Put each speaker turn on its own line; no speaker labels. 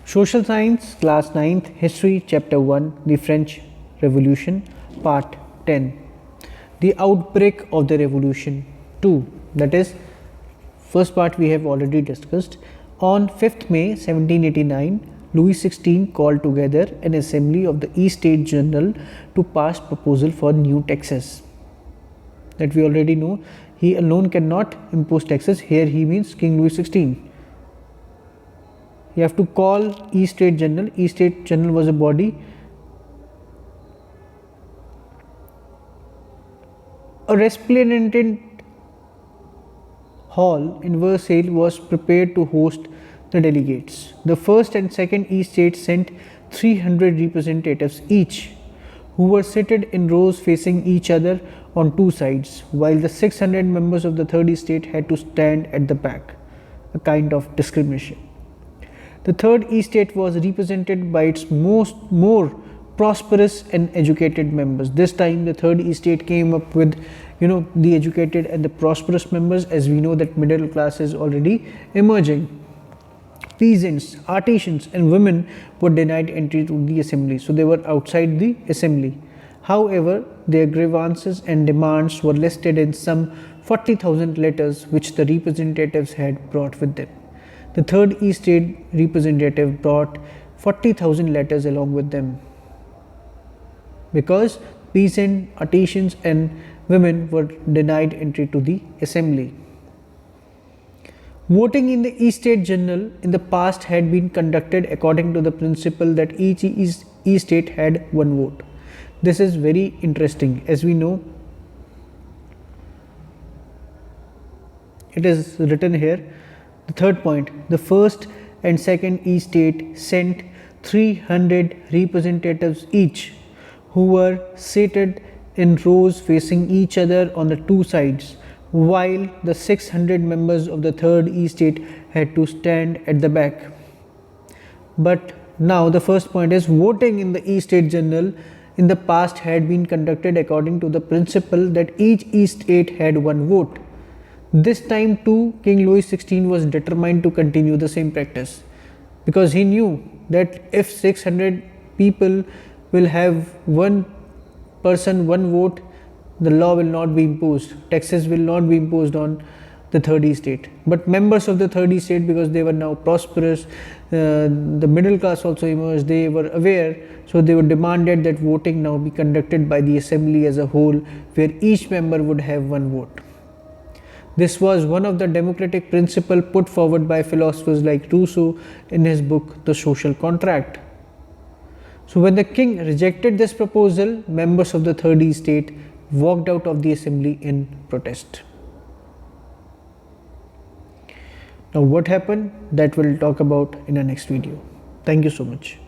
Social Science, Class 9th, History, Chapter 1, The French Revolution, Part 10. The Outbreak of the Revolution 2. That is, first part we have already discussed. On 5th May 1789, Louis XVI called together an assembly of the East States General to pass proposal for new taxes. That we already know. He alone cannot impose taxes. Here he means King Louis XVI. You have to call East State General. East State General was a body. A resplendent hall in Versailles was prepared to host the delegates. The first and second East States sent 300 representatives each, who were seated in rows facing each other on two sides, while the 600 members of the third East State had to stand at the back, a kind of discrimination. The third East State was represented by its more prosperous and educated members. This time the third East State came up with the educated and the prosperous members, as we know that middle class is already emerging. Peasants, artisans and women were denied entry to the assembly, so they were outside the assembly. However, their grievances and demands were listed in some 40,000 letters which the representatives had brought with them. The third East State representative brought 40,000 letters along with them, because peasants, artisans and women were denied entry to the assembly. Voting in the East State General in the past had been conducted according to the principle that each East State had one vote. This is very interesting. As we know, it is written here. The third point, the first and second East State sent 300 representatives each, who were seated in rows facing each other on the two sides, while the 600 members of the third East State had to stand at the back. But now the first point is, voting in the East State General in the past had been conducted according to the principle that each East State had one vote. This time too, King Louis XVI was determined to continue the same practice, because he knew that if 600 people will have one person, one vote, the law will not be imposed, taxes will not be imposed on the third East State. But members of the third East State, because they were now prosperous, the middle class also emerged, they were aware, so they were demanded that voting now be conducted by the assembly as a whole, where each member would have one vote. This was one of the democratic principles put forward by philosophers like Rousseau in his book The Social Contract. So when the king rejected this proposal, members of the third East State walked out of the assembly in protest. Now what happened, that we'll talk about in our next video. Thank you so much.